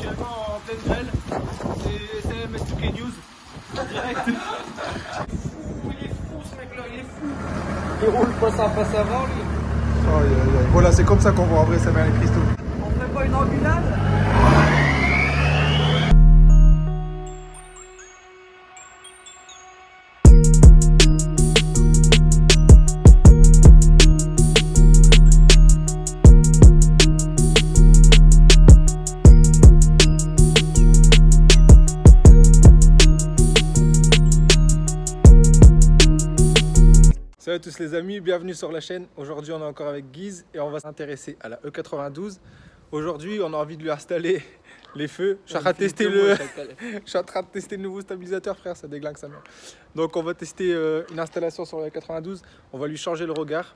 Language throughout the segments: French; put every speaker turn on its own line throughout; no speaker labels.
actuellement en pleine grêle. C'est CMS2K News en direct. Il est fou ce mec là, il est fou. Il roule pas ça passe avant lui.
Voilà, c'est comme ça qu'on voit en vrai ça met les cristaux.
On ferait pas une ambulade?
Salut à tous les amis, bienvenue sur la chaîne. Aujourd'hui on est encore avec Guise et on va s'intéresser à la E92. Aujourd'hui on a envie de lui installer les feux. Je suis en train de tester le nouveau stabilisateur frère, ça déglingue sa mère. Donc on va tester une installation sur la E92, on va lui changer le regard.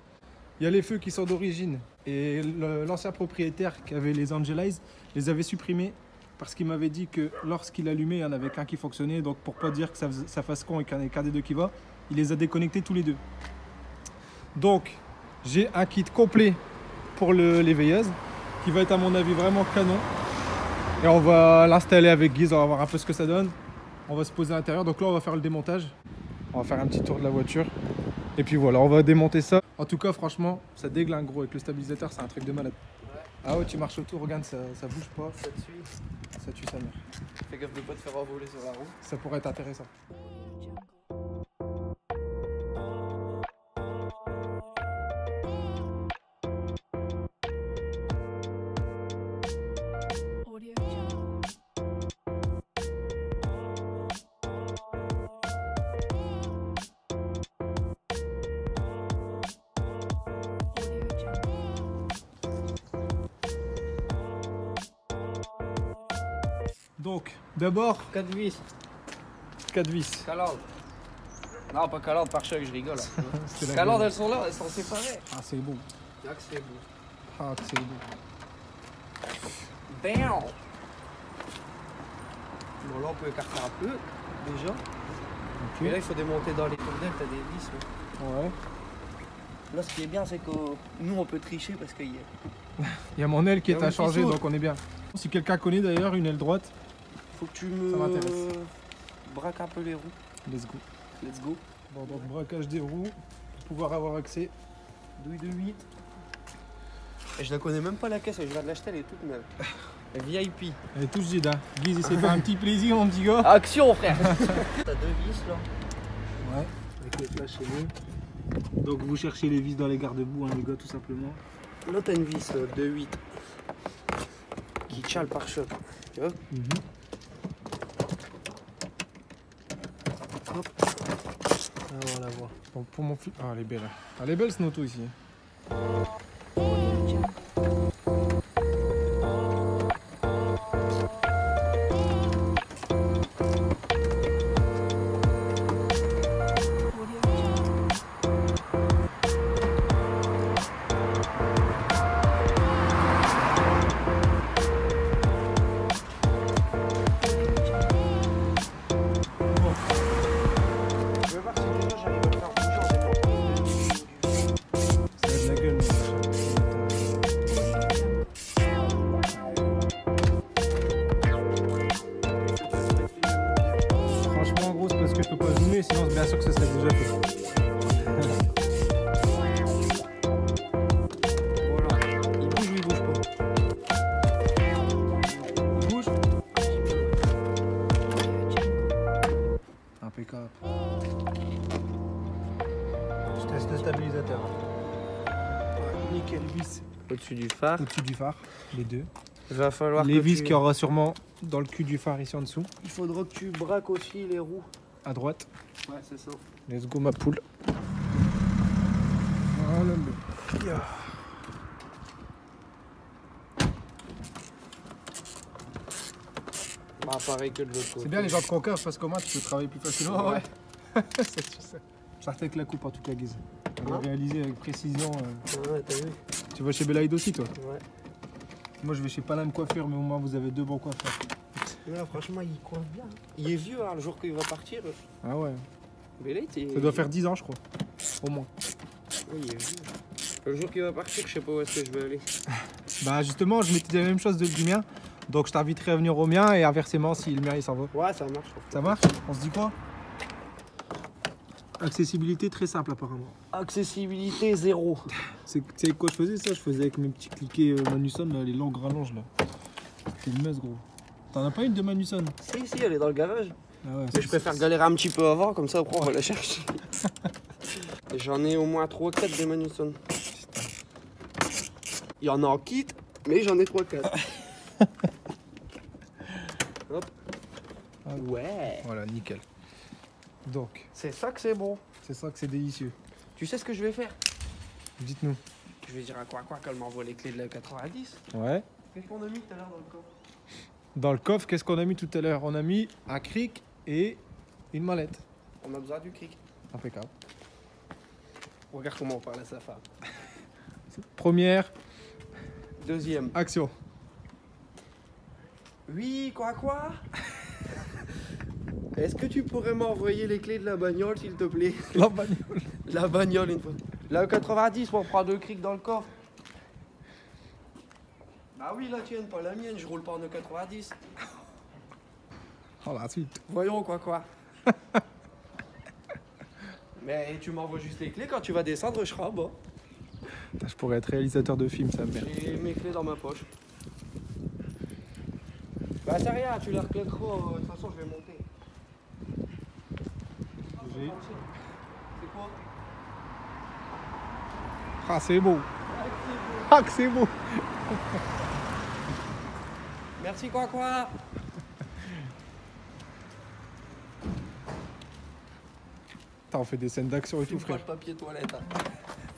Il y a les feux qui sont d'origine et l'ancien propriétaire qui avait les Angelize les avait supprimés parce qu'il m'avait dit que lorsqu'il allumait il n'y en avait qu'un qui fonctionnait, donc pour pas dire que ça fasse con et qu'il n'y en ait qu'un des deux qui va, il les a déconnectés tous les deux. Donc j'ai un kit complet pour les veilleuses qui va être à mon avis vraiment canon et on va l'installer avec Guise, on va voir un peu ce que ça donne. On va se poser à l'intérieur, donc là on va faire le démontage, on va faire un petit tour de la voiture et puis voilà, on va démonter ça. En tout cas franchement ça déglingue gros avec le stabilisateur, c'est un truc de malade. Ouais. Ah ouais, tu marches autour, regarde, ça bouge pas, ça tue sa mère.
Fais gaffe de pas te faire envoler sur la roue.
Ça pourrait être intéressant. Donc, d'abord,
4 vis.
4 vis.
Calandre. Non, pas calandre, pare-choc, je rigole. Calandre, elles sont là, elles sont séparées.
Ah, c'est beau.
Là que c'est beau.
Ah, que c'est beau.
Bam! Bon, là, on peut écarter un peu, déjà.
Okay.
Et là, il faut démonter dans les tournelles, t'as des vis. Là.
Ouais.
Là, ce qui est bien, c'est que nous, on peut tricher parce qu'il y a...
Il y a mon aile qui est à changer, donc on est bien. Si quelqu'un connaît d'ailleurs une aile droite,
faut que tu me braques un peu les roues.
Let's go.
Let's go.
Bon, donc braquage des roues, pour pouvoir avoir accès.
Douille de 8. Et je la connais même pas la caisse, je viens de l'acheter, elle est toute neuve. VIP.
Elle est toute gide, hein. Guise, il s'est fait un petit plaisir, mon petit gars.
Action, frère. T'as 2 vis là.
Ouais, avec les flashs chez nous. Donc vous cherchez les vis dans les garde-boue, hein, les gars, tout simplement.
Là, t'as une vis de 8 qui tient le pare-choc. Tu vois? Hop. Ah, on la voit.
Bon, pour mon fils. Ah, elle est belle. Elle est belle, ce auto ici. Sinon, bien sûr que ça serait déjà fait.
Voilà. Il bouge ou il bouge pas?
Il bouge. Impeccable. Je teste le stabilisateur. Nickel, vis.
Au-dessus du phare.
Au-dessus du phare, les deux.
Il va falloir
les vis qu'il y aura sûrement dans le cul du phare ici en dessous.
Il faudra que tu braques aussi les roues.
À droite.
Ouais, c'est ça.
Let's go ma poule. Voilà le... Yeah.
Bah, pareil que de l'autre côté.
C'est bien les gens de concave parce qu'au moins tu peux travailler plus facilement. Ouais. C'est ça. J'arrête avec la coupe en tout cas, Guise. On va réaliser avec précision.
Ouais, t'as vu.
Tu vas chez Belaïd aussi, toi?
Ouais.
Moi je vais chez Paname Coiffure, mais au moins vous avez 2 bons coiffeurs.
Là, franchement, il coiffe bien. Il est vieux, hein, le jour qu'il va partir.
Ah ouais.
Belaïd,
ça doit faire 10 ans, je crois. Au moins.
Oui, il est vieux. Le jour qu'il va partir, je sais pas où est-ce que je vais aller.
Bah justement, je m'étais dit la même chose du mien. Donc je t'inviterai à venir au mien et inversement si le mien il s'en va.
Ouais, ça marche.
Ça marche? On se dit quoi? Accessibilité très simple apparemment.
Accessibilité 0.
C'est quoi je faisais ça? Je faisais avec mes petits cliquets Manusson, là, les longues rallonges là. C'était une messe gros. T'en as pas une de Manusson?
Si, elle est dans le garage.
Ah ouais,
Mais je préfère galérer un petit peu avant, comme ça après on va la chercher. J'en ai au moins 3-4 des Manusson. Il y en a en kit, mais j'en ai 3-4. Hop. Ouais.
Voilà, nickel. Donc,
C'est ça que c'est bon.
c'est ça que c'est délicieux.
Tu sais ce que je vais faire?
Dites-nous.
Je vais dire à quoi qu'elle m'envoie les clés de la 90.
Ouais.
Qu'est-ce qu'on a mis tout à l'heure dans le coffre?
Dans le coffre, qu'est-ce qu'on a mis tout à l'heure? On a mis un cric et une mallette.
On a besoin du cric.
Impeccable.
Regarde comment on parle à sa femme.
Première
Deuxième.
action.
Oui, quoi? Est-ce que tu pourrais m'envoyer les clés de la bagnole, s'il te plaît?
La bagnole.
La bagnole, une fois. La 90 pour prendre deux crics dans le coffre. Bah oui, la tienne, pas la mienne, je roule pas en E90.
Oh la suite.
Voyons, quoi. Mais tu m'envoies juste les clés, quand tu vas descendre, je serai en bas.
Putain, je pourrais être réalisateur de film, ça me merde.
J'ai mes clés dans ma poche. Bah c'est rien, tu les reclaqueras, de toute façon je vais monter. C'est quoi?
Ah, c'est beau. Ah, que c'est beau.
Merci quoi.
Putain, on fait des scènes d'action et tout,
Frère.
frère.
Pas de papier toilette. Hein.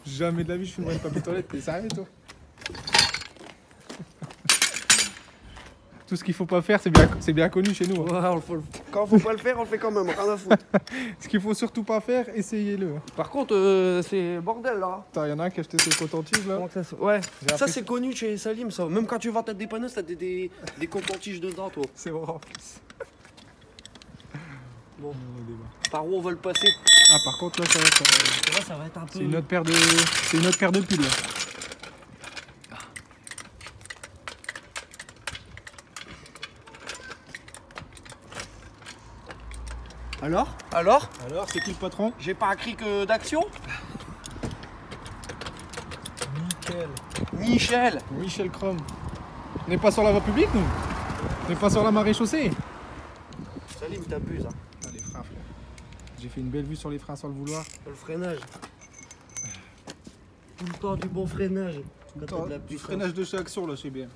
Jamais de la vie je filmerai le papier toilette, t'es sérieux toi? Tout ce qu'il faut pas faire, c'est bien connu chez nous. Hein.
Ouais, quand faut pas le faire, on le fait quand même, rien à foutre.
Ce qu'il faut surtout pas faire, essayez-le.
Par contre, c'est bordel là.
Attends, y en a un qui a acheté ses cotons-tiges là.
Ouais,
J'ai
ça
appris-
c'est connu chez Salim ça. Même quand tu vas tête des panneaux, t'as des coton-tiges dedans toi.
C'est vrai en plus.
Bon,
On démarre.
par où on va le passer?
Ah, par contre, là, ça va être.
Ça va être un peu...
C'est une autre paire de pulls là.
Alors,
Alors, c'est qui le patron?
j'ai pas un cric d'action?
Nickel. Michel Chrome. On n'est pas sur la voie publique, nous? On n'est pas sur la marée chaussée?
Salim, t'abuses. Hein.
Ah, les freins, frère. J'ai fait une belle vue sur les freins sans le vouloir.
Le freinage. Tout le temps du bon freinage. Quand t'as de la
Du
puissance.
freinage de chez Action, là, c'est bien.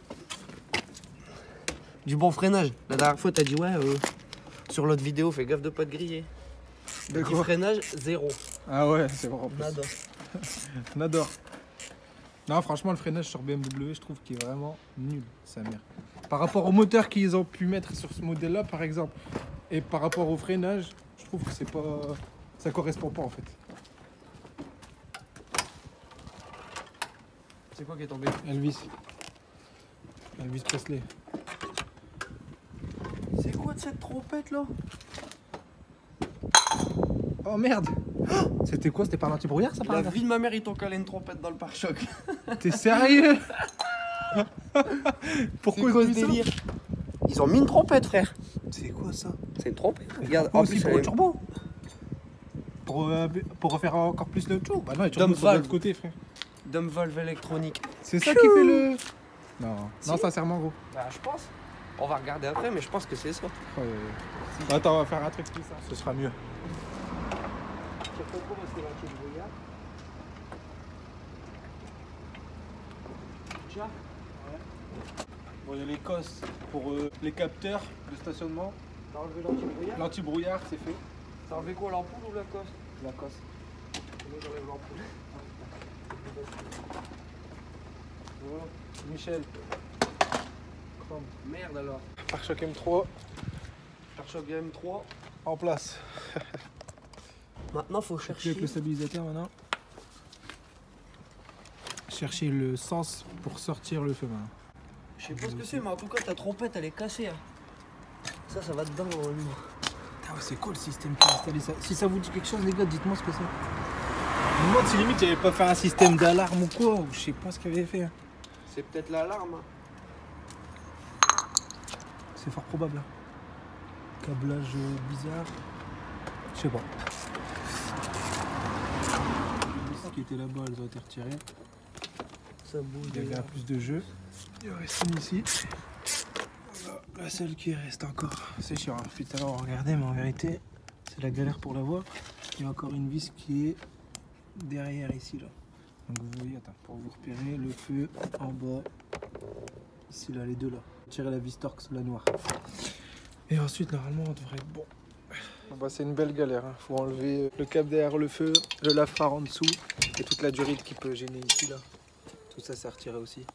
Du bon freinage. La dernière fois, t'as dit ouais, sur l'autre vidéo, fais gaffe de pas te griller.
De
Du
quoi?
freinage, 0.
Ah ouais, c'est vrai en plus.
Nada.
On adore. Non, franchement, le freinage sur BMW, je trouve qu'il est vraiment nul, sa mère. Par rapport au moteur qu'ils ont pu mettre sur ce modèle-là, par exemple, et par rapport au freinage, je trouve que c'est pas... ça correspond pas en fait.
C'est quoi qui est tombé?
Elvis Presley.
C'est quoi de cette trompette là?
Oh merde! C'était quoi? C'était pas un anti-brouillard ça par
La
hasard?
vie de ma mère, ils t'ont calé une trompette dans le pare-choc.
T'es sérieux? Pourquoi
C'est quoi
ils ont
ce
mis ça?
délire? Ils ont mis une trompette, frère.
C'est quoi ça?
C'est une trompette. Regarde,
En
en
plus
plus,
pour
elle
le
est-
turbo? Pour refaire encore plus le turbo? Bah non, le turbo
Dump
c'est de l'autre
valve.
côté frère.
dump valve électronique.
C'est ça qui fait le... Non,
Si.
non sincèrement gros.
Bah, je pense. On va regarder après, mais je pense que c'est ça.
Attends, on va faire un truc plus ça. Ce sera mieux. Bon, il y a les cosses pour les capteurs de stationnement.
T'as enlevé l'anti-brouillard?
L'anti-brouillard, c'est fait.
T'as enlevé quoi, l'ampoule ou la cosse?
La cosse.
Moi, j'enlève l'ampoule.
Voilà. Michel. Chrome.
Merde alors.
Pare-choc M3
Pare-choc M3.
en place.
Maintenant, faut chercher.
Avec le stabilisateur maintenant. Chercher le sens pour sortir le feu maintenant.
Je sais pas ce que c'est, mais en tout cas, ta trompette, elle est cassée. Hein. Ça va dedans dans le livre.
Putain, ouais, c'est quoi le système qui a installé ça? Si ça vous dit quelque chose, les gars, dites-moi ce que c'est. Je me demande si limite il avait pas fait un système d'alarme ou quoi, ou je sais pas ce qu'il avait fait. Hein.
C'est peut-être l'alarme. Hein.
c'est fort probable. Hein. Câblage bizarre. Je sais pas. Ce qui était là-bas, elles ont été retirées. Ça bouge. Il y avait plus de jeu. Il reste une ici. Voilà, la seule qui reste encore. C'est chiant. Hein. Tout à l'heure, on regardait, mais en vérité, c'est la galère pour la voir. Il y a encore une vis qui est derrière ici là. Donc vous voyez, attends, pour vous repérer, le feu en bas. Ici là, les deux là. Tirer la vis Torx, la noire. Et ensuite, normalement, on devrait être bon. Bah, c'est une belle galère. Hein. Faut enlever le câble derrière le feu, le lave-phare en dessous et toute la durite qui peut gêner ici là. Tout ça, c'est retiré aussi.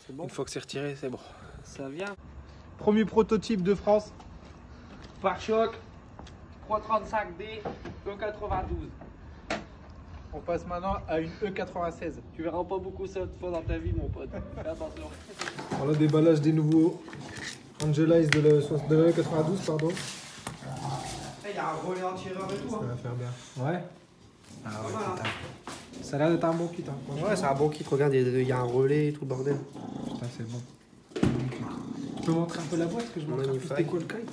C'est bon.
Une fois que c'est retiré, c'est bon.
Ça vient.
Premier prototype de France.
Pare-choc 335D E92.
On passe maintenant à une E96.
Tu verras pas beaucoup ça de fois dans ta vie, mon pote. Fais attention.
Alors, le déballage des nouveaux Angelize de la E92, pardon.
Il y a un relais anti-erreur et tout.
Ça va faire bien. Ouais. Ah ouais,
Voilà.
putain. Ça a l'air d'être un bon kit. Hein.
Ouais, c'est un bon kit. Regarde, il y a un relais et tout le bordel.
Putain, c'est bon. Magnifique. Tu peux montrer un peu la boîte que je montre un peu c'était quoi le kite.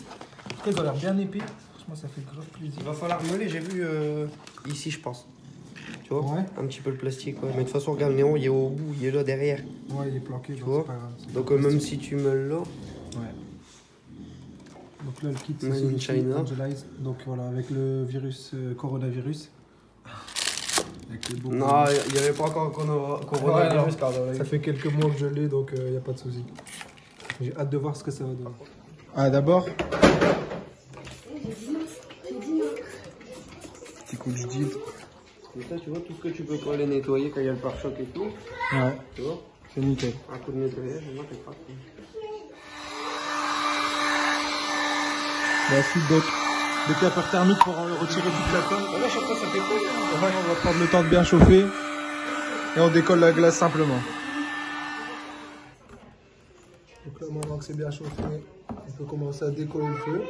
Après, ils ont l'air bien épais. Franchement, ça fait grave plaisir.
Il va falloir meuler, j'ai vu ici, je pense. Tu vois,
Ouais.
un petit peu le plastique. Ouais. Mais de toute façon, regarde, le néon, il est au bout, il est là derrière.
Ouais, il est planqué.
Tu
donc
vois.
c'est pas grave. C'est
Donc,
pas
même
plastique.
si tu meules là.
Ouais. Donc là, le kit, c'est
Made in
celui-ci,
China.
Angelize. Donc voilà, avec le virus coronavirus. Avec les beaux
Non, il n'y avait pas encore coronavirus.
Ouais, ça fait quelques mois que je l'ai, donc il n'y a pas de souci. J'ai hâte de voir ce que ça va donner. Ah, d'abord, petit coup de guide.
Comme ça, tu vois, tout ce que tu peux pas aller nettoyer quand il y a le pare-choc et tout.
Ouais,
Tu vois,
c'est nickel.
un coup de nettoyage, et moi, t'es pas.
La suite donc, le capeur thermique pour retirer toute la colle.
Là, chaque fois, ça fait quoi?
Ouais, on va prendre le temps de bien chauffer et on décolle la glace simplement. Donc là, maintenant que c'est bien chauffé, on peut commencer à décoller le feu.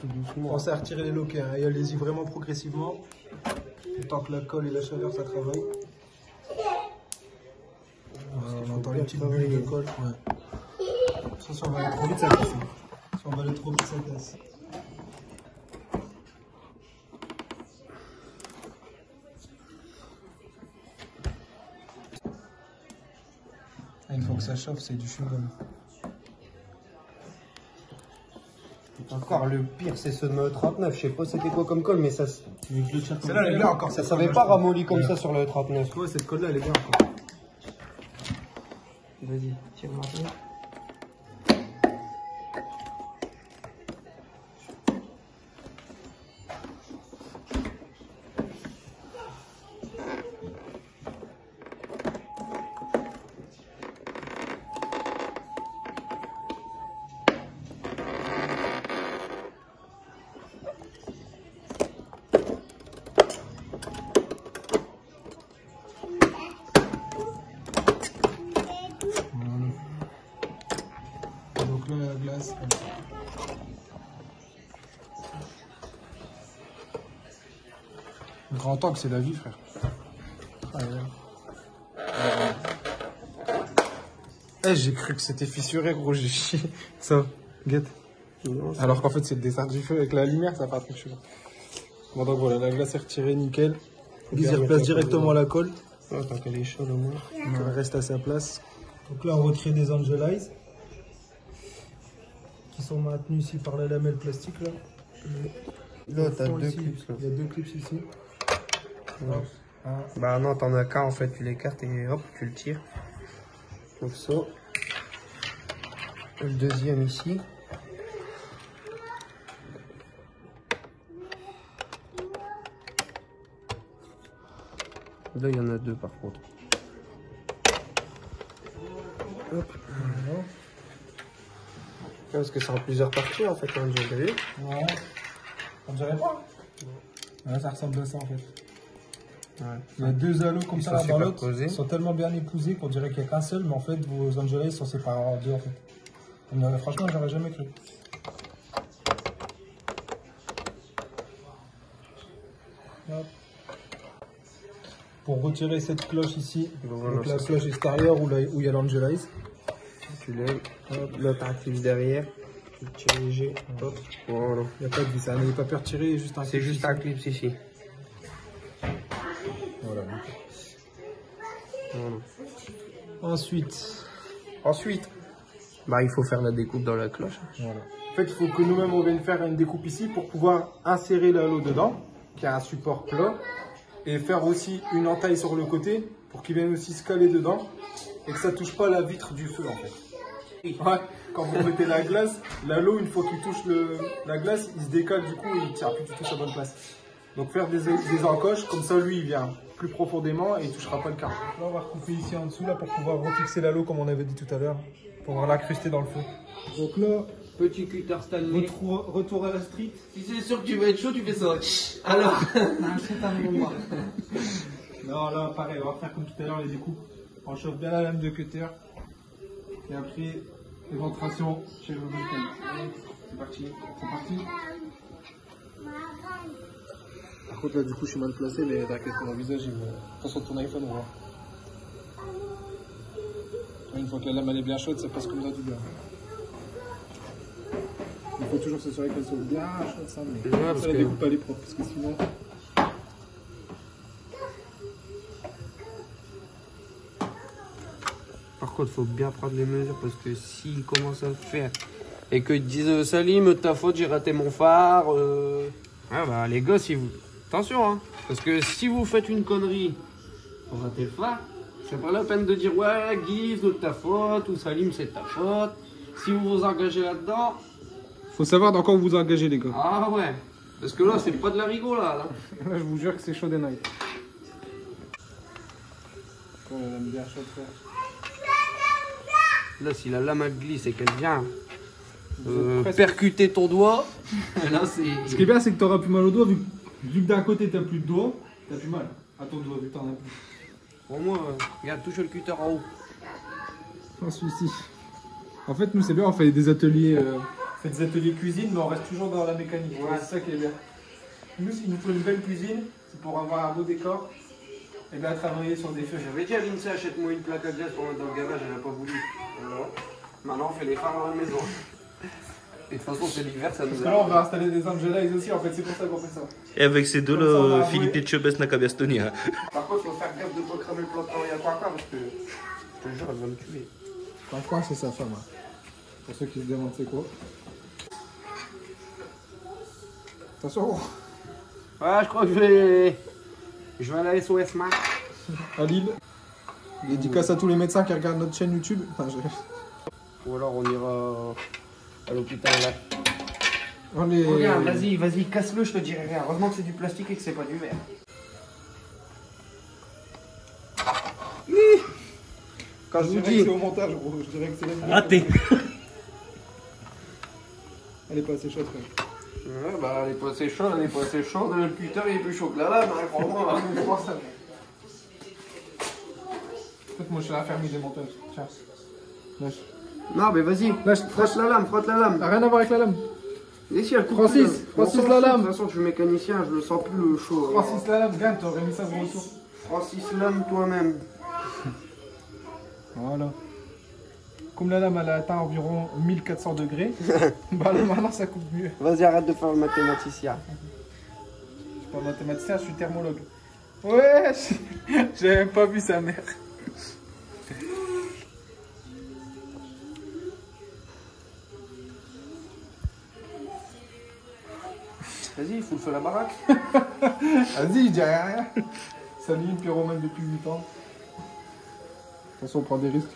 Tout doucement.
Pensez à retirer les loquets hein, et allez-y vraiment progressivement. Le temps que la colle et la chaleur ça travaille. On entend les petites bulles de colle. Ouais. Ça, si on va aller trop vite, ça casse. Si on va aller trop vite, ça casse. Une fois que ça chauffe, c'est du chewing-gum.
Encore le pire, c'est ce 39. Je sais pas c'était quoi comme colle, mais ça.
Celle-là, elle est bien encore.
Ça s'avait pas ramolli comme ça sur le 39.
Ouais, cette colle-là, elle est bien encore.
Vas-y, tire maintenant.
Donc là, la glace. Le grand tank, c'est la vie, frère. Ah, j'ai cru que c'était fissuré, gros, j'ai chié. Ça, guette.
Non,
Alors qu'en fait, c'est le dessin du feu avec la lumière, ça fait un truc chelou. Bon, donc voilà, la glace est retirée, nickel. Guise replace directement la colle.
ouais, tant qu'elle est chaude au moins.
Elle reste à sa place. Donc là, on recrée des Angelize qui sont maintenus ici par la lamelle plastique. Là,
Là, t'as
Fond
deux
ici.
clips. Là.
Il y a deux clips ici.
Ouais.
Un.
Bah non, t'en as qu'un en fait, tu l'écartes et hop, tu le tires. Comme ça. Le deuxième ici. Là, il y en a deux par contre. Hop.
Voilà.
Parce que c'est en plusieurs parties en fait, hein, j'ai vu.
Ouais. On dirait pas. Ouais, ça ressemble à ça en fait.
Ouais.
Il y a deux halos comme
Ils
ça
sont
l'un dans l'autre.
superposés.
Ils sont tellement bien épousés qu'on dirait qu'il n'y a qu'un seul, mais en fait vos Angelize sont séparés en deux en fait. Franchement, j'aurais jamais cru. Hop. Pour retirer cette cloche ici,
Voilà,
donc la
ça,
cloche extérieure où il y a l'Angelize.
tu lèves, hop, là t'actives derrière, tu tires léger, hop, voilà.
Il n'y a pas de vis, ça n'est pas peur tirer, juste un
C'est juste un clip ici.
Voilà.
Voilà.
Ensuite,
Bah il faut faire la découpe dans la cloche.
voilà. En fait, il faut que nous-mêmes on vienne faire une découpe ici pour pouvoir insérer l'halo dedans, qui a un support plat, et faire aussi une entaille sur le côté pour qu'il vienne aussi se caler dedans et que ça touche pas la vitre du feu en fait. Ouais, quand vous mettez la glace, l'halo une fois qu'il touche la glace, il se décale du coup et il tient plus du tout sa bonne place. Donc faire des encoches, comme ça lui il vient plus profondément et il touchera pas le carreau. Là on va recouper ici en dessous là pour pouvoir refixer l'halo comme on avait dit tout à l'heure, pour pouvoir l'incruster dans le feu. Donc là,
Petit cutter Stanley.
retour à la street.
Si c'est sûr que tu vas être chaud, tu fais ça. Alors.
Non, là, pareil, on va faire comme tout à l'heure les découpes. On chauffe bien la lame de cutter. Et après, éventration chez le mécanique. C'est parti, c'est parti. Par contre, là, du coup, je suis mal placé, mais t'inquiète, mon visage, il va. Attention de ton iPhone, on va voir. Une fois que la lame elle est bien chaude, ça passe comme ça du bien. Il faut toujours s'assurer qu'elle soit bien chaude, ça, mais
parce
ça, la
que-
découpe elle est propre, parce que sinon.
Par contre, faut bien prendre les mesures parce que s'il commence à le faire et qu'ils disent Salim, ta faute, j'ai raté mon phare. Ah bah les gosses, si vous. Attention, hein. Parce que si vous faites une connerie pour rater le phare, c'est pas la peine de dire ouais, Guy, c'est de ta faute ou Salim, c'est de ta faute. Si vous vous engagez là-dedans,
Faut savoir dans quoi vous vous engagez, les gars.
ah ouais. Parce que là, c'est pas de la rigolade. Là.
Là, je vous jure que c'est chaud des nights. Elle aime bien chaud, frère.
Là, si la lame elle glisse et qu'elle vient
Vous êtes presque-
percuter ton doigt, là c'est.
Ce qui est bien, c'est que t'auras plus mal au doigt, vu que d'un côté t'as plus de doigt, t'as plus mal à ton doigt, vu que t'en as plus.
Pour moi, regarde, touche le cutter en haut.
Pas celui-ci. En fait, nous, c'est bien, on fait des ateliers, cuisine, mais on reste toujours dans la mécanique.
Ouais.
C'est ça qui est bien. Nous, il nous faut une belle cuisine, c'est pour avoir un beau décor et bien travailler sur des feux.
J'avais dit à Lindsay, achète-moi une plaque à glace pour mettre dans le garage, elle n'a pas voulu. Alors, maintenant, on fait les phares dans la maison. Et de toute façon, c'est l'hiver, ça nous
Parce que là, on va installer des Angelize aussi, en fait, c'est pour ça qu'on fait ça.
Et avec ces
Comme ça, on
deux-là,
a
Philippe
avoué.
et Chebes n'a qu'à bien se tenir.
Par contre, faut faire gaffe de pas cramer le plan de travail à quoi parce que je te jure, elle va me tuer.
Franchement, c'est sa femme. Hein. Pour ceux qui se demandent c'est quoi. Attention,
Ouais, je crois que je vais à la SOS Max.
à Lille. Dédicace à tous les médecins qui regardent notre chaîne YouTube. Enfin,
Ou alors on ira à l'hôpital là.
on est...
Regarde, vas-y, casse-le, je te dirai rien. Heureusement que c'est du plastique et que c'est pas du verre. Quand je vous dis.
C'est au montage, gros. Je dirais que c'est la
Raté.
Elle est pas assez chaude, frère.
Ouais, bah elle est pas assez chaude, le cutter il est plus chaud que la lame, hein, crois-moi.
Je pense ça. En fait, moi, je suis à la ferme des montages. Tiens. Lâche.
Non, mais vas-y,
Lâche.
frotte la lame.
Ça a rien à voir avec la lame.
Et si elle coupe
Francis,
la lame.
Francis
On s'en
la
fout,
lame.
De toute façon, je suis mécanicien, je le sens plus le chaud. alors.
Francis la lame, gagne, t'aurais mis ça de retour.
Francis lame toi-même.
Voilà. Comme la lame, elle a atteint environ 1400 degrés, bah là, maintenant, ça coupe mieux.
Vas-y, arrête de faire le mathématicien.
Je suis pas mathématicien, je suis thermologue. Ouais, j'ai même pas vu sa mère.
Vas-y, il faut le feu à la baraque.
Vas-y, je dirais rien. Salut, pyromane depuis 8 ans. Attention, on prend des risques.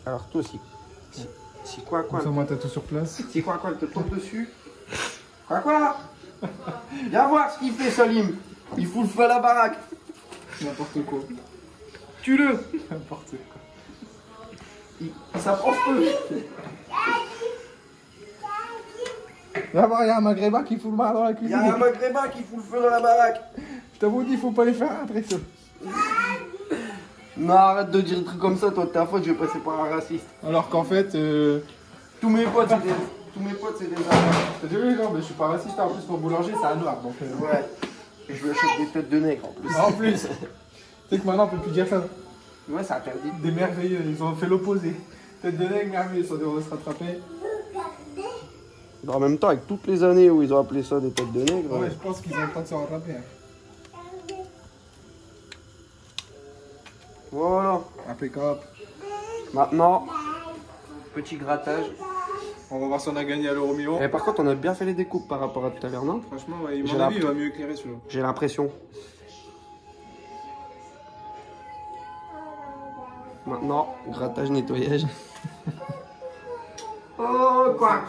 Alors toi, si quoi,
Comme ça, moi, t'as tout sur place.
si quoi, elle te tombe dessus. Quoi viens voir ce qu'il fait, Salim. Il fout le feu à la baraque.
N'importe quoi.
Tue-le.
N'importe quoi.
Il s'approche peu.
Viens voir, il y a un maghrébin qui fout le mar dans la
Il y
cuisine.
a un maghrébin qui fout le feu dans la baraque.
Je t'avoue, il faut pas les faire rentrer ça.
Non, arrête de dire des trucs comme ça, toi, de ta faute, je vais passer par un raciste.
Alors qu'en fait,
Tous mes potes, c'est des arabes.
t'as dit oui, non, mais je suis pas raciste. En plus, mon boulanger, c'est un noir. Donc,
Ouais. Et je lui achète des têtes de nègre en plus.
en plus, tu sais que maintenant, on peut plus dire ça.
Ouais, c'est interdit.
Des merveilleux, ils ont fait l'opposé. Tête de nègre, merveilleux, ils devraient se rattraper.
En même temps, avec toutes les années où ils ont appelé ça des têtes de nègre.
Ouais, je pense qu'ils ont le temps de se rattraper. Hein.
Voilà.
Impeccable.
Maintenant, petit grattage.
On va voir si on a gagné à l'euro million.
Et par contre, on a bien fait les découpes par rapport à tout à l'heure, non?
Franchement, ouais,
J'ai
mon avis, il va mieux éclairer celui-là.
J'ai l'impression. Maintenant, grattage, nettoyage. Oh, quoi.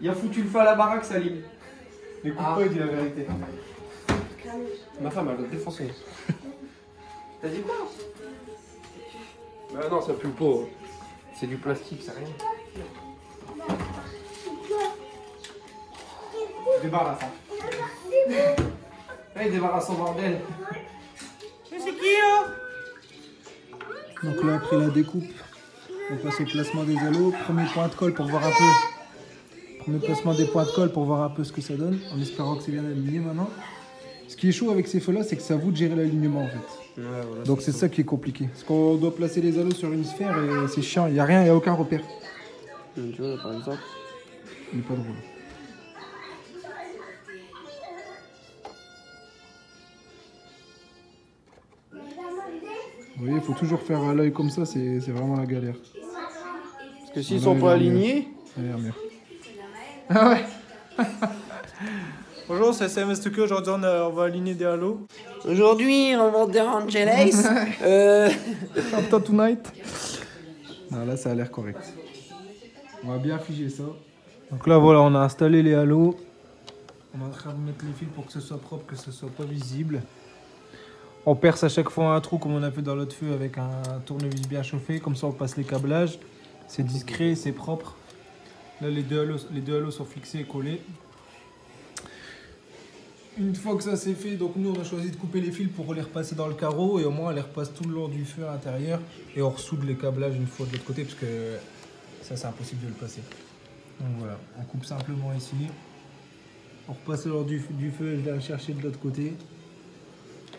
Il a foutu le feu à la baraque, Salim.
Les coups pas, il dit la vérité.
Ma femme, elle a défoncé. T'as dit quoi? Bah non, ça pue pas. C'est du plastique, c'est rien.
Débarrasse.
Hey, débarrasse son bordel.
Donc là, après la découpe, on passe au placement des halos. Premier point de colle pour voir un peu. Premier placement des points de colle pour voir un peu ce que ça donne, en espérant que c'est bien aligné maintenant. Ce qui est chaud avec ces feux-là, c'est que c'est à vous de gérer l'alignement en fait.
Ouais, voilà,
donc c'est ça qui est compliqué. Parce qu'on doit placer les halos sur une sphère et c'est chiant, il n'y a rien, il n'y a aucun repère.
Tu vois, par exemple.
Il n'est pas drôle. Vous voyez, il faut toujours faire à l'œil comme ça, c'est vraiment la galère.
Parce que s'ils sont pas alignés...
Ça a l'air mieux. Ah ouais. Bonjour, c'est SMSTQ. Aujourd'hui, on va aligner des halos.
Aujourd'hui, on va dire Angeles.
After tonight. Non, là, ça a l'air correct. On va bien figer ça. Donc là, voilà, on a installé les halos. On est en train de mettre les fils pour que ce soit propre, que ce soit pas visible. On perce à chaque fois un trou comme on a fait dans l'autre feu avec un tournevis bien chauffé. Comme ça, on passe les câblages. C'est discret, c'est propre. Là, les deux halos sont fixés et collés. Une fois que ça c'est fait, donc nous on a choisi de couper les fils pour les repasser dans le carreau et au moins on les repasse tout le long du feu à l'intérieur et on ressoude les câblages une fois de l'autre côté parce que ça c'est impossible de le passer. Donc voilà, on coupe simplement ici. On repasse le long du feu, je vais aller chercher de l'autre côté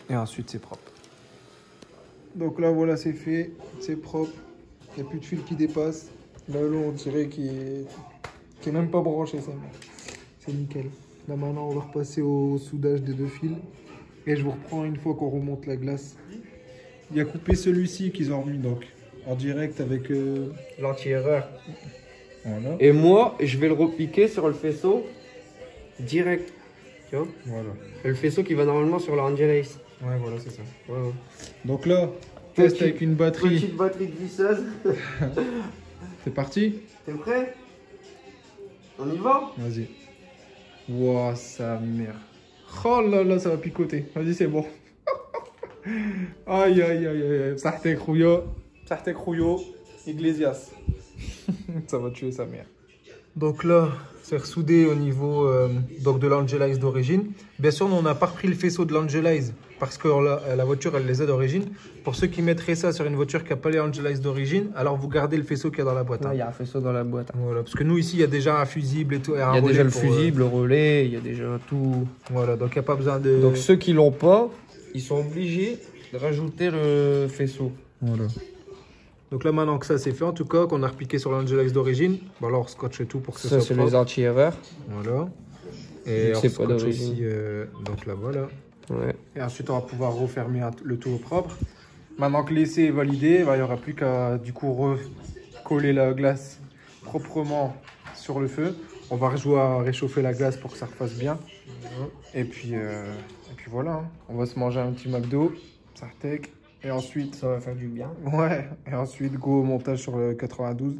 et ensuite c'est propre. Donc là voilà, c'est fait, c'est propre, il n'y a plus de fil qui dépasse. Là on dirait qu'il est même pas branché, c'est nickel. Là maintenant on va repasser au soudage des deux fils et je vous reprends une fois qu'on remonte la glace. Il y a coupé celui-ci qu'ils ont remis donc en direct avec
L'anti-erreur.
voilà.
Et moi, je vais le repiquer sur le faisceau direct. Tu vois?
Voilà.
Et le faisceau qui va normalement sur l'Angeles.
Ouais voilà c'est ça.
Ouais, ouais.
Donc là, test
Petite-
avec une batterie.
Petite batterie de visseuse.
C'est parti?
T'es prêt? On y va?
Vas-y. Wouah, sa mère. Oh là là, ça va picoter. Vas-y, c'est bon. Aïe, aïe, aïe, aïe. Sartek Rouyo. Iglesias. Ça va tuer sa mère. Donc là, c'est ressoudé au niveau donc de l'Angelis d'origine. Bien sûr, on n'a pas repris le faisceau de l'Angelis parce que la voiture, elle les a d'origine. Pour ceux qui mettraient ça sur une voiture qui n'a pas les Angelis d'origine, alors vous gardez le faisceau qu'il y a dans la boîte.
Il y a un faisceau dans la boîte.
Voilà, parce que nous ici, il y a déjà un fusible et tout.
Il y a déjà le fusible, le relais, il y a déjà tout.
Voilà, donc il n'y a pas besoin de...
Donc ceux qui l'ont pas, ils sont obligés de rajouter le faisceau.
Voilà. Donc là, maintenant que ça c'est fait, en tout cas, qu'on a repiqué sur l'Angelis d'origine, bon, alors on scotche tout pour que
Ça,
ce
c'est
soit
les
propre.
anti-erreurs.
Voilà.
Vu
Et
que
on
c'est pas
scotche
d'origine.
aussi, donc là, voilà.
Ouais.
Et ensuite, on va pouvoir refermer le tout au propre. Maintenant que l'essai est validé, bah, il n'y aura plus qu'à du coup recoller la glace proprement sur le feu. On va rejouer à réchauffer la glace pour que ça refasse bien. Et puis voilà, hein. On va se manger un petit McDo, Sartek. Et ensuite,
Ça va faire du bien.
ouais, et ensuite go au montage sur le 92.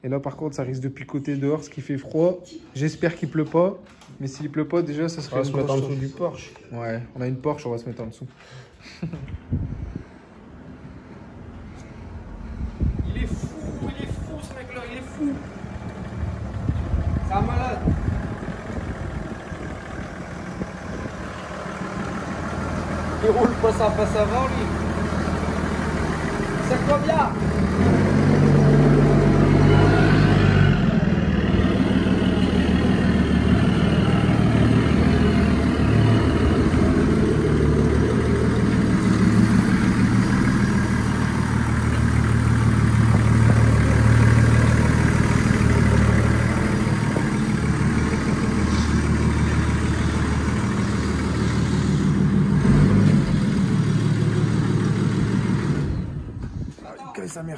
Et là par contre ça risque de picoter dehors parce qu'il fait froid. J'espère qu'il pleut pas. Mais s'il pleut pas déjà ça
On
serait
va
une
se mettre en
grosse
dessous
chose.
du Porsche.
Ouais, on a une Porsche, on va se mettre en dessous.
Il est fou ce mec là, il est fou.
C'est un malade. Il roule pas sa face avant lui. Serre-toi bien.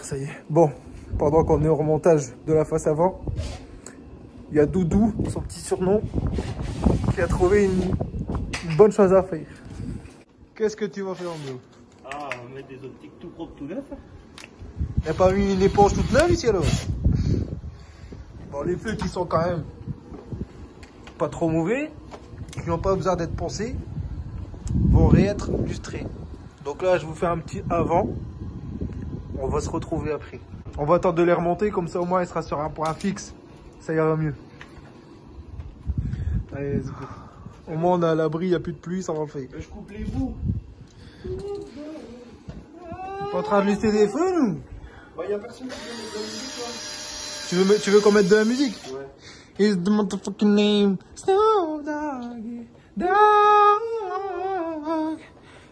ça y est. Bon, pendant qu'on est au remontage de la face avant, il y a Doudou, son petit surnom, qui a trouvé une bonne chose à faire. Qu'est-ce que tu vas faire, Mio?
Ah, on va mettre des optiques tout propres, tout neufs.
Il n'y a pas eu une éponge toute neuve ici alors? Bon, les feux qui sont quand même pas trop mauvais, qui n'ont pas besoin d'être poncés, vont réêtre lustrés. Donc là, je vous fais un petit avant. On va se retrouver après. On va attendre de les remonter, comme ça au moins il sera sur un point fixe. Ça ira mieux. Allez, let's go. Au moins on est à l'abri, il n'y a plus de pluie, ça va le faire.
Je coupe les bouts.
Pas en train de lustrer des feux, nous?
Bah, y a personne qui veut mettre de la musique, toi.
Tu veux qu'on mette de la musique?
Ouais.
Is the motherfucking name Snoop Dogg? Dog.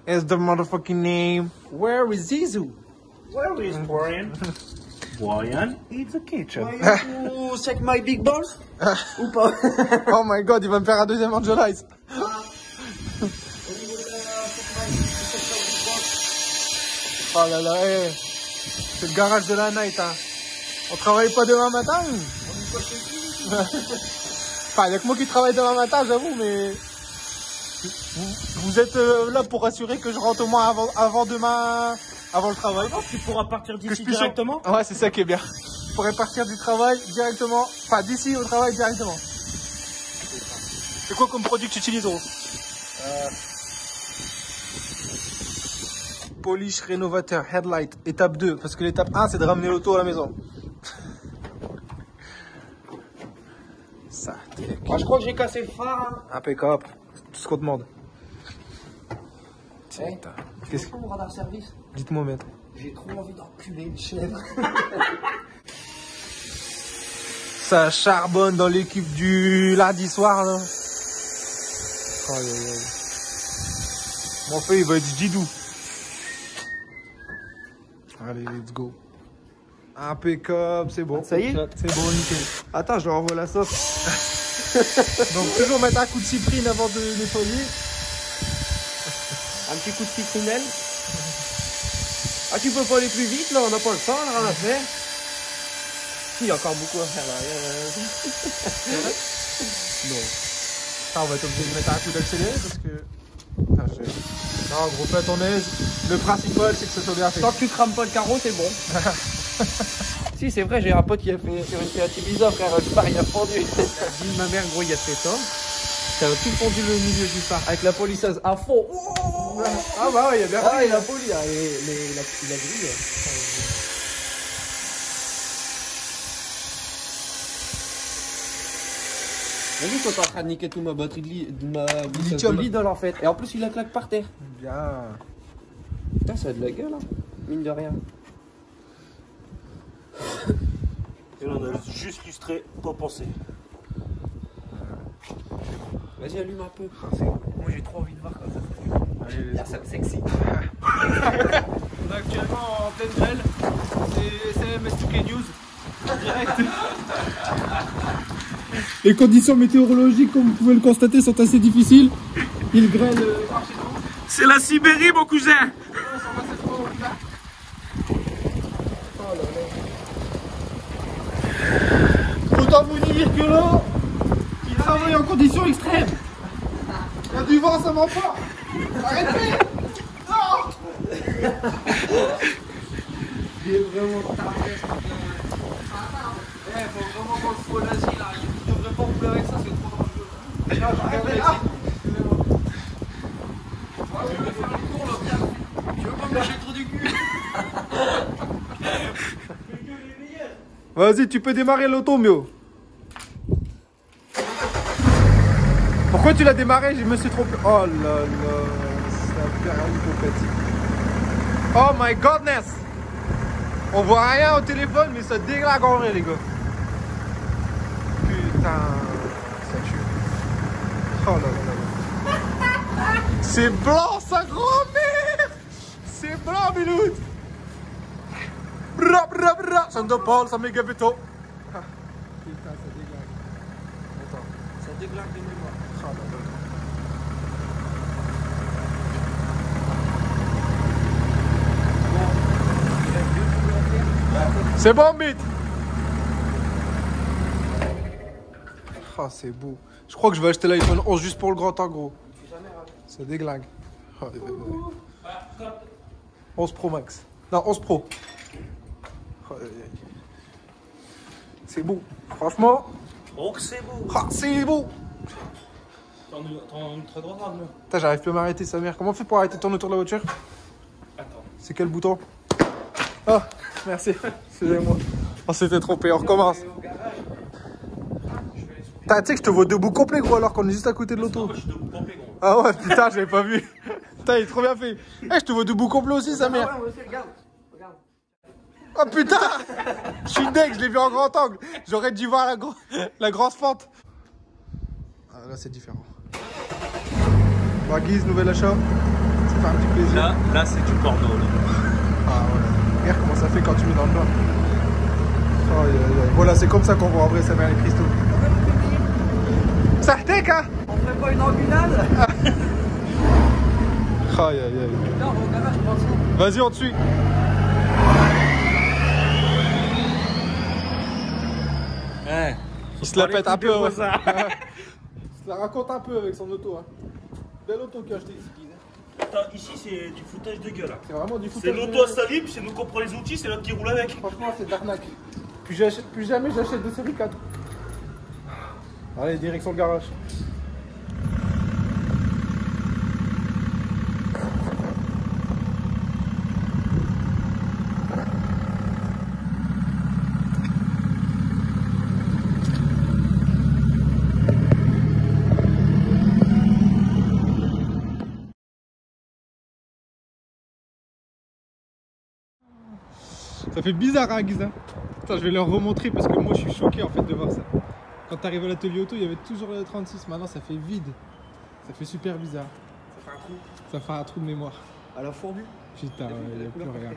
Is the motherfucking name. Where is Zizou?
Where is Brian? Brian, it's a kitchen.
You check my big balls? Ou pas?
Oh my god, il va me faire un deuxième Angel Eyes. Oh là là, hey. C'est le garage de la night, hein. On travaille pas demain matin? Enfin, il y a que moi qui travaille demain matin, j'avoue, mais... Vous êtes là pour assurer que je rentre au moins avant demain, avant le travail.
Tu pourras partir
Que je
d'ici
puisse-
directement.
Ouais, c'est ça qui est bien. Je pourrais partir du travail directement, enfin d'ici au travail directement. C'est quoi comme produit que tu utilises, gros? Polish rénovateur, headlight, étape 2. Parce que l'étape 1, c'est de ramener l'auto à la maison. Ça,
Moi, je crois que j'ai cassé le phare.
impeccable. Tout ce qu'on demande.
Hey,
Qu'est-ce
que vous rendre service?
Dites-moi, maître.
J'ai trop envie d'enculer une chèvre.
Ça charbonne dans l'équipe du lundi soir, là. Aïe, aïe, aïe. Mon fait, il va être Didou. Allez, let's go. Impeccable, c'est bon.
Ça y est?
C'est bon, nickel.
Attends, je leur envoie la sauce.
Donc, toujours mettre un coup de cyprine avant de nettoyer.
Un petit coup de citrinelle. Ah, tu peux pas aller plus vite, là, on n'a pas le temps, on a rien à faire. Il y a encore beaucoup à faire, là.
Non. Ça, on va être obligé de mettre un coup d'accéléré parce que... Ah, non, gros, fais à ton aise. Le principal, c'est que ça soit bien fait.
Tant que tu crames pas le carreau, c'est bon. Si, c'est vrai, j'ai un pote qui a fait sur une Fiat Ibiza, frère, le phare, il a fondu. Dit ma mère, gros, il a fait ça. Ça a tout fondu le milieu du phare. Avec la polisseuse à fond.
Ah bah ouais, il y a bien
Ah, il a poli, il a grillé. T'as vu quand t'es en train de niquer toute ma batterie de ma licence
Lithium.
de Lidl en fait. Et en plus il la claque par terre.
Bien.
Putain, ça a de la gueule, hein. Mine de rien.
Et là, on a juste lustré, pas pensé.
Vas-y, allume un peu.
Moi, j'ai trop envie de voir comme ça. Allez, let's go.
Ça me sexy.
On est actuellement en pleine grêle. C'est SMS2K News. En direct.
Les conditions météorologiques, comme vous pouvez le constater, sont assez difficiles. Il grêle par chez nous.
C'est la Sibérie, mon cousin.
Autant vous dire que là, il travaille en conditions extrêmes. Il y a du vent, ça m'emporte. Arrêtez. Non. Il est vraiment taré.
Faut vraiment qu'on le fout au nazi là. Il devrait pas rouler avec ça, c'est trop dangereux.
Arrêtez là.
Je vais faire le tour là, bien. Je veux pas me lâcher trop du cul.
Vas-y, tu peux démarrer l'auto, Mio. Pourquoi tu l'as démarré? Je me suis trompé. Oh là là, ça perd une compétition. Oh my godness. On voit rien au téléphone, mais ça déglague en vrai, les gars. Putain, ça tue. Oh là là là. C'est blanc, sa grand-mère. C'est blanc, Miloud. Bra bra bra. Ça me donne pas, ça méga béto. Putain, ça déglague. Attends.
Ça déglague de mémoire.
Oh là là. C'est bon, Bit. Ah, c'est beau. Je crois que je vais acheter l'iPhone 11 juste pour le grand temps, gros. Ça déglingue. Oh, 11 Pro Max. Non, 11 Pro. Oh, c'est beau. Franchement.
Oh, que c'est beau.
Ah, c'est beau.
T'en très droit, là.
Putain, j'arrive plus à m'arrêter, sa mère. Comment on fait pour arrêter de tourner autour de la voiture?
Attends.
C'est quel bouton? Ah, merci. Excusez-moi. On s'était trompé, on recommence. Tu sais que je te vois debout complet, gros, alors qu'on est juste à côté de l'auto.
Moi, je suis debout complet, gros.
Ah ouais, putain, j'avais pas vu. Putain, il est trop bien fait. Eh, je te vois debout complet aussi, sa mère.
Regarde. Regarde.
Oh putain, je suis deg, je l'ai vu en grand angle. J'aurais dû voir la grosse fente. Ah, là, c'est différent. Bon, Guise, nouvel achat. Ça fait un petit plaisir.
Là c'est du porno, là.
Ah ouais. Regarde comment ça fait quand tu mets dans le bain. Oh, voilà, c'est comme ça qu'on voit en vrai, sa mère, les cristaux. Ça t'es, hein?
On ferait pas une ambulade?
Aïe, aïe, aïe.
Non, au garage, je pense.
Vas-y, on te suit.
Ouais.
Il se la pète un peu, ouais. Il
ça.
se la raconte un peu avec son auto. Hein. Belle auto qu'il a acheté ici.
Attends, ici c'est du foutage de gueule.
C'est vraiment du
C'est
foutage.
l'auto à Salim, c'est nous qu'on prend les outils, c'est l'autre qui roule avec.
Franchement, c'est d'arnaque. Plus jamais j'achète de série 4. Allez, direction le garage. Ça fait bizarre, hein, Guise. Attends, je vais leur remontrer parce que moi je suis choqué en fait de voir ça. Quand t'arrives à l'atelier auto, il y avait toujours le 36. Maintenant, ça fait vide. Ça fait super bizarre.
Ça fait un trou.
Ça fait un trou de mémoire.
À la fondue.
Putain, il n'y a plus rien.